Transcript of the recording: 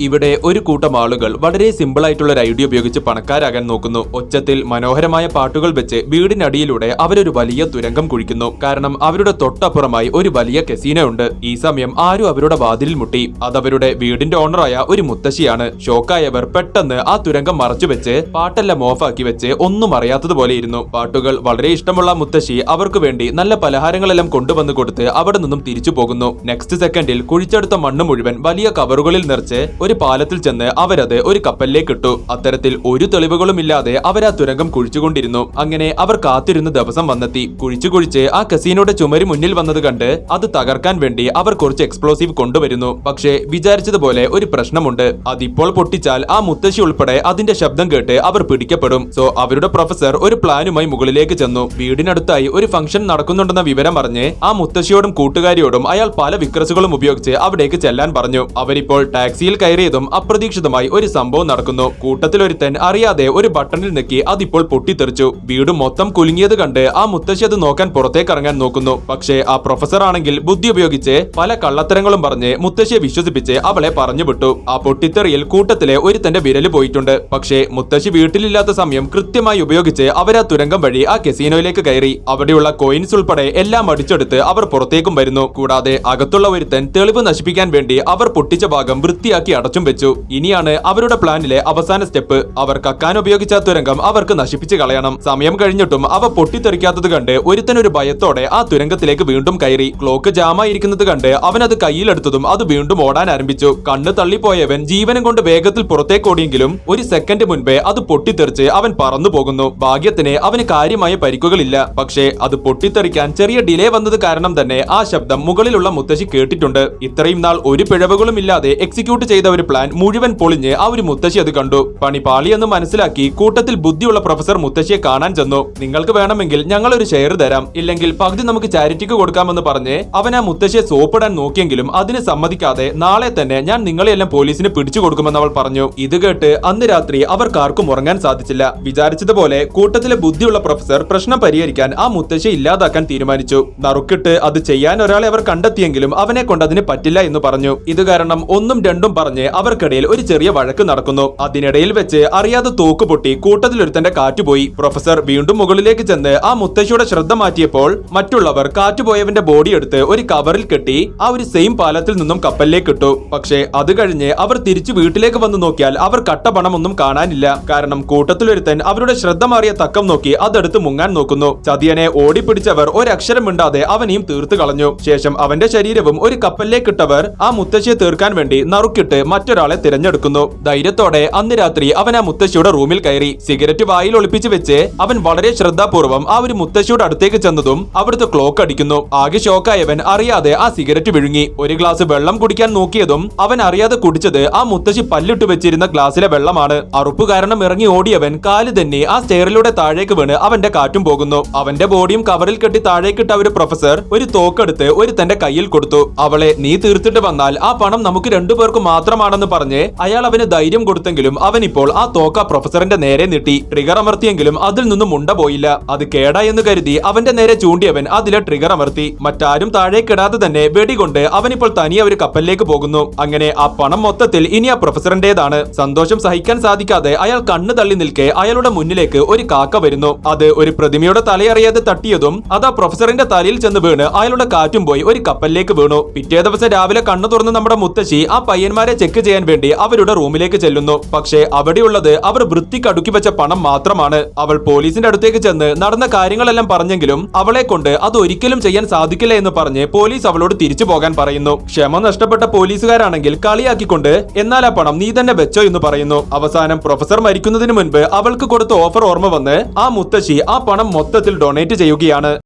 ഇവിടെ ഒരു കൂട്ടം ആളുകൾ വളരെ സിമ്പിൾ ആയിട്ടുള്ള ഒരു ഐഡിയ ഉപയോഗിച്ച് പണക്കാരാകാൻ നോക്കുന്നു. ഒച്ചത്തിൽ മനോഹരമായ പാട്ടുകൾ വെച്ച് വീടിനടിയിലൂടെ അവരൊരു വലിയ തുരങ്കം കുഴിക്കുന്നു. കാരണം അവരുടെ തൊട്ടപ്പുറമായി ഒരു വലിയ കസിനോ ഉണ്ട്. ഈ സമയം ആരും അവരുടെ വാതിലിൽ മുട്ടി. അതവരുടെ വീടിന്റെ ഓണറായ ഒരു മുത്തശ്ശിയാണ്. ഷോക്കായവർ പെട്ടെന്ന് ആ തുരങ്കം മറച്ചു വെച്ച് പാട്ടെല്ലാം ഓഫാക്കി വെച്ച് ഒന്നും അറിയാത്തതുപോലെ ഇരുന്നു. പാട്ടുകൾ വളരെ ഇഷ്ടമുള്ള മുത്തശ്ശി അവർക്ക് വേണ്ടി നല്ല പലഹാരങ്ങളെല്ലാം കൊണ്ടുവന്ന് കൊടുത്ത് അവിടെ നിന്നും തിരിച്ചു പോകുന്നു. നെക്സ്റ്റ് സെക്കൻഡിൽ കുഴിച്ചെടുത്ത മണ്ണ് മുഴുവൻ വലിയ കവറുകളിൽ നിറച്ച് ഒരു പാലത്തിൽ ചെന്ന് അവരത് ഒരു കപ്പലിലേക്ക് ഇട്ടു. അത്തരത്തിൽ ഒരു തെളിവുകളും ഇല്ലാതെ അവർ ആ തുരങ്കം കുഴിച്ചുകൊണ്ടിരുന്നു. അങ്ങനെ അവർ കാത്തിരുന്ന ദിവസം വന്നെത്തി. കുഴിച്ച് ആ കസീനോയുടെ ചുമര് മുന്നിൽ വന്നത് കണ്ട് അത് തകർക്കാൻ വേണ്ടി അവർ കുറച്ച് എക്സ്പ്ലോസീവ് കൊണ്ടുവരുന്നു. പക്ഷേ വിചാരിച്ചതുപോലെ ഒരു പ്രശ്നമുണ്ട്. അതിപ്പോൾ പൊട്ടിച്ചാൽ ആ മുത്തശ്ശി ഉൾപ്പെടെ അതിന്റെ ശബ്ദം കേട്ട് അവർ പിടിക്കപ്പെടും. സോ അവരുടെ പ്രൊഫസർ ഒരു പ്ലാനുമായി മുകളിലേക്ക് ചെന്നു. വീടിനടുത്തായി ഒരു ഫംഗ്ഷൻ നടക്കുന്നുണ്ടെന്ന വിവരം അറിഞ്ഞ് ആ മുത്തശ്ശിയോടും കൂട്ടുകാരിയോടും അയാൾ പല വിക്രസുകളും ഉപയോഗിച്ച് അവിടേക്ക് ചെല്ലാൻ പറഞ്ഞു. അവരിപ്പോൾ ടാക്സിയിൽ കയറിയതും അപ്രതീക്ഷിതമായി ഒരു സംഭവം നടക്കുന്നു. കൂട്ടത്തിലൊരുത്തൻ അറിയാതെ ഒരു ബട്ടണിൽ നെക്കി അതിപ്പോൾ പൊട്ടിത്തെറിച്ചു. വീട് മൊത്തം കുലുങ്ങിയത് കണ്ട് ആ മുത്തശ്ശി അത് നോക്കാൻ പുറത്തേക്ക് ഇറങ്ങാൻ നോക്കുന്നു. പക്ഷേ ആ പ്രൊഫസർ ആണെങ്കിൽ ബുദ്ധി ഉപയോഗിച്ച് പല കള്ളത്തരങ്ങളും പറഞ്ഞ് മുത്തശ്ശിയെ വിശ്വസിപ്പിച്ച് അവളെ പറഞ്ഞു വിട്ടു. ആ പൊട്ടിത്തെറിയിൽ കൂട്ടത്തിലെ ഒരുത്തന്റെ വിരല് പോയിട്ടുണ്ട്. പക്ഷേ മുത്തശ്ശി വീട്ടിലില്ലാത്ത സമയം കൃത്യമായി ഉപയോഗിച്ച് അവർ ആ തുരങ്കം വഴി ആ കസിനോയിലേക്ക് കയറി. അവിടെയുള്ള കോയിൻസ് ഉൾപ്പെടെ എല്ലാം അടിച്ചെടുത്ത് അവർ പുറത്തേക്കും വരുന്നു. കൂടാതെ അകത്തുള്ള ഒരുത്തൻ തെളിവ് നശിപ്പിക്കാൻ വേണ്ടി അവർ പൊട്ടിച്ച ഭാഗം വൃത്തിയാക്കി അടച്ചും വെച്ചു. ഇനിയാണ് അവരുടെ പ്ലാനിലെ അവസാന സ്റ്റെപ്പ്. അവർ കക്കാൻ ഉപയോഗിച്ച തുരങ്കം അവർക്ക് നശിപ്പിച്ച് കളയണം. സമയം കഴിഞ്ഞിട്ടും അവ പൊട്ടിത്തെറിക്കാത്തത് കണ്ട് ഒരുത്തൻ ഒരു ഭയത്തോടെ ആ തുരങ്കത്തിലേക്ക് വീണ്ടും കയറി. ക്ലോക്ക് ജാമായിരിക്കുന്നത് കണ്ട് അവൻ അത് കയ്യിലെടുത്തതും അത് വീണ്ടും ഓടാൻ ആരംഭിച്ചു. കണ്ണ് തള്ളിപ്പോയവൻ ജീവനം കൊണ്ട് വേഗത്തിൽ പുറത്തേക്ക് ഓടിയെങ്കിലും ഒരു സെക്കൻഡ് മുൻപേ അത് പൊട്ടിത്തെറിച്ച് അവൻ പറന്നു പോകുന്നു. ഭാഗ്യത്തിന് അവന് കാര്യമായ പരിക്കുകളില്ല. പക്ഷേ അത് പൊട്ടിത്തെറിക്കാൻ ചെറിയ ഡിലേ വന്നത് കാരണം തന്നെ ആ ശബ്ദം മുകളിലുള്ള മുത്തശ്ശി കേട്ടിട്ടുണ്ട്. ഇത്രയും നാൾ ഒരു പിഴവുകളും ഇല്ലാതെ എക്സിക്യൂട്ട് ചെയ്ത ഒരു പ്ലാൻ മുഴുവൻ പൊളിഞ്ഞ് ആ ഒരു മുത്തശ്ശി അത് കണ്ടു. പണി പാളിയെന്ന് മനസ്സിലാക്കി കൂട്ടത്തിൽ ബുദ്ധിയുള്ള പ്രൊഫസർ മുത്തശ്ശിയെ കാണാൻ ചെന്നു. നിങ്ങൾക്ക് വേണമെങ്കിൽ ഞങ്ങൾ ഒരു ഷെയർ തരാം, ഇല്ലെങ്കിൽ പകുതി നമുക്ക് ചാരിറ്റിക്ക് കൊടുക്കാമെന്ന് പറഞ്ഞ് അവൻ ആ മുത്തശ്ശിയെ സോപ്പിടാൻ നോക്കിയെങ്കിലും അതിന് സമ്മതിക്കാതെ നാളെ തന്നെ ഞാൻ നിങ്ങളെയെല്ലാം പോലീസിന് പിടിച്ചു കൊടുക്കുമെന്ന് അവൾ പറഞ്ഞു. ഇത് കേട്ട് അന്ന് രാത്രി അവർക്കാർക്കും ഉറങ്ങാൻ സാധിച്ചില്ല. വിചാരിച്ചതുപോലെ കൂട്ടത്തിലെ ബുദ്ധിയുള്ള പ്രൊഫസർ പ്രശ്നം പരിഹരിക്കാൻ ആ മുത്തശ്ശിയെ ഇല്ലാതാക്കാൻ തീരുമാനിച്ചു. നറുക്കിട്ട് അത് ചെയ്യാൻ ഒരാളെ അവർ കണ്ടെത്തിയെങ്കിലും അവനെ കൊണ്ട് അതിന് പറ്റില്ല എന്ന് പറഞ്ഞു. ഇത് കാരണം ഒന്നും രണ്ടും പറഞ്ഞ് അവർക്കിടയിൽ ഒരു ചെറിയ വഴക്ക് നടക്കുന്നു. അതിനിടയിൽ വെച്ച് അറിയാതെ തോക്ക് പൊട്ടി കൂട്ടത്തിലൊരുത്തന്റെ കാറ്റുപോയി. പ്രൊഫസർ വീണ്ടും മുകളിലേക്ക് ചെന്ന് ആ മുത്തശ്ശിയുടെ ശ്രദ്ധ മാറ്റിയപ്പോൾ മറ്റുള്ളവർ കാറ്റുപോയവന്റെ ബോഡി എടുത്ത് ഒരു കവറിൽ കെട്ടി ആ ഒരു സെയിം പാലത്തിൽ നിന്നും കപ്പലിലേക്ക് ഇട്ടു. പക്ഷേ അത് കഴിഞ്ഞ് അവർ തിരിച്ചു വീട്ടിലേക്ക് വന്ന് നോക്കിയാൽ അവർ കട്ട പണമൊന്നും കാണാനില്ല. കാരണം കൂട്ടത്തിലൊരുത്തൻ അവരുടെ ശ്രദ്ധ മാറിയ തക്കം നോക്കി അതെടുത്ത് മുങ്ങാൻ നോക്കുന്നു. ചതിയനെ ഓടിപ്പിടിച്ചവർ ഒരക്ഷരം മിണ്ടാതെ അവനെയും തീർത്തു കളഞ്ഞു. ശേഷം അവന്റെ ശരീരവും ഒരു കപ്പലിലേക്ക് ഇട്ടവർ ആ മുത്തശ്ശിയെ തീർക്കാൻ വേണ്ടി നറുക്കിട്ട് മറ്റൊരാളെ തിരഞ്ഞെടുക്കുന്നു. ധൈര്യത്തോടെ അന്ന് രാത്രി അവൻ ആ മുത്തശ്ശിയുടെ റൂമിൽ കയറി. സിഗരറ്റ് വായിൽ ഒളിപ്പിച്ച് വെച്ച് അവൻ വളരെ ശ്രദ്ധാപൂർവ്വം ആ ഒരു മുത്തശ്ശിയുടെ അടുത്തേക്ക് ചെന്നതും അവിടുത്തെ ക്ലോക്ക് അടിക്കുന്നു. ആകെ ഷോക്കായവൻ അറിയാതെ ആ സിഗരറ്റ് വിഴുങ്ങി. ഒരു ഗ്ലാസ് വെള്ളം കുടിക്കാൻ നോക്കിയതും അവൻ അറിയാതെ കുടിച്ചത് ആ മുത്തശ്ശി പല്ലിട്ട് വെച്ചിരുന്ന ഗ്ലാസ്സിലെ വെള്ളമാണ്. അറുപ്പ് കാരണം ഇറങ്ങി ഓടിയവൻ കാല് തന്നെ ആ സ്റ്റെയറിലൂടെ താഴേക്ക് വീണ് അവന്റെ കാറ്റും പോകുന്നു. അവന്റെ ബോഡിയും കവറിൽ കെട്ടി താഴേക്കിട്ട ഒരു പ്രൊഫസർ ഒരു തോക്കെടുത്ത് ഒരു തന്റെ കയ്യിൽ കൊടുത്തു. അവളെ നീ തീർത്തിട്ട് വന്നാൽ ആ പണം നമുക്ക് രണ്ടുപേർക്ക് മാത്രമാണെന്ന് പറഞ്ഞ് അയാൾ അവന് ധൈര്യം കൊടുത്തെങ്കിലും അവൻ ഇപ്പോൾ ആ തോക്ക പ്രൊഫസറിന്റെ നേരെ നീട്ടി. ട്രിഗർ അമർത്തിയെങ്കിലും അതിൽ നിന്നും മുണ്ട പോയില്ല. അത് കേടായെന്ന് കരുതി അവന്റെ നേരെ ചൂണ്ടിയവൻ അതിലെ ട്രിഗർ അമർത്തി. മറ്റാരും താഴേക്കിടാതെ തന്നെ വെടികൊണ്ട് അവനിപ്പോൾ തനിയെ ഒരു കപ്പലിലേക്ക് പോകുന്നു. അങ്ങനെ ആ പണം മൊത്തത്തിൽ ഇനി ആ പ്രൊഫസറിന്റേതാണ്. സന്തോഷം സഹിക്കാൻ സാധിക്കാതെ അയാൾ കണ്ണ് തള്ളി നിൽക്കെ അയാളുടെ മുന്നിലേക്ക് ഒരു കാക്ക വരുന്നു. അത് ഒരു പ്രതിമയുടെ തലയറിയാതെ തട്ടിയതും അത് ആ പ്രൊഫസറിന്റെ തലയിൽ ചെന്ന് വീണ് അയാളുടെ കാറ്റും പോയി ഒരു കപ്പലിലേക്ക് വീണു. പിറ്റേ ദിവസം രാവിലെ കണ്ണു തുറന്ന് നമ്മുടെ മുത്തശ്ശി ആ പയ്യന്മാരെ ചെക്ക് ചെയ്യാൻ വേണ്ടി അവരുടെ റൂമിലേക്ക് ചെല്ലുന്നു. പക്ഷേ അവിടെയുള്ളത് അവർ വൃത്തിക്ക് അടുക്കി വെച്ച പണം മാത്രമാണ്. അവൾ പോലീസിന്റെ അടുത്തേക്ക് ചെന്ന് നടന്ന കാര്യങ്ങളെല്ലാം പറഞ്ഞെങ്കിലും അവളെ കൊണ്ട് അത് ഒരിക്കലും ചെയ്യാൻ സാധിക്കില്ല എന്ന് പറഞ്ഞ് പോലീസ് അവളോട് തിരിച്ചു പോകാൻ പറയുന്നു. ക്ഷമ നഷ്ടപ്പെട്ട പോലീസുകാരാണെങ്കിൽ കളിയാക്കിക്കൊണ്ട് എന്നാൽ ആ പണം നീ തന്നെ വെച്ചോ എന്ന് പറയുന്നു. അവസാനം പ്രൊഫസർ മരിക്കുന്നതിന് മുൻപ് അവൾക്ക് കൊടുത്ത ഓഫർ ഓർമ്മ വന്ന് ആ മുത്തശ്ശി ആ പണം മൊത്തത്തിൽ ഡൊണേറ്റ് ചെയ്യുകയാണ്.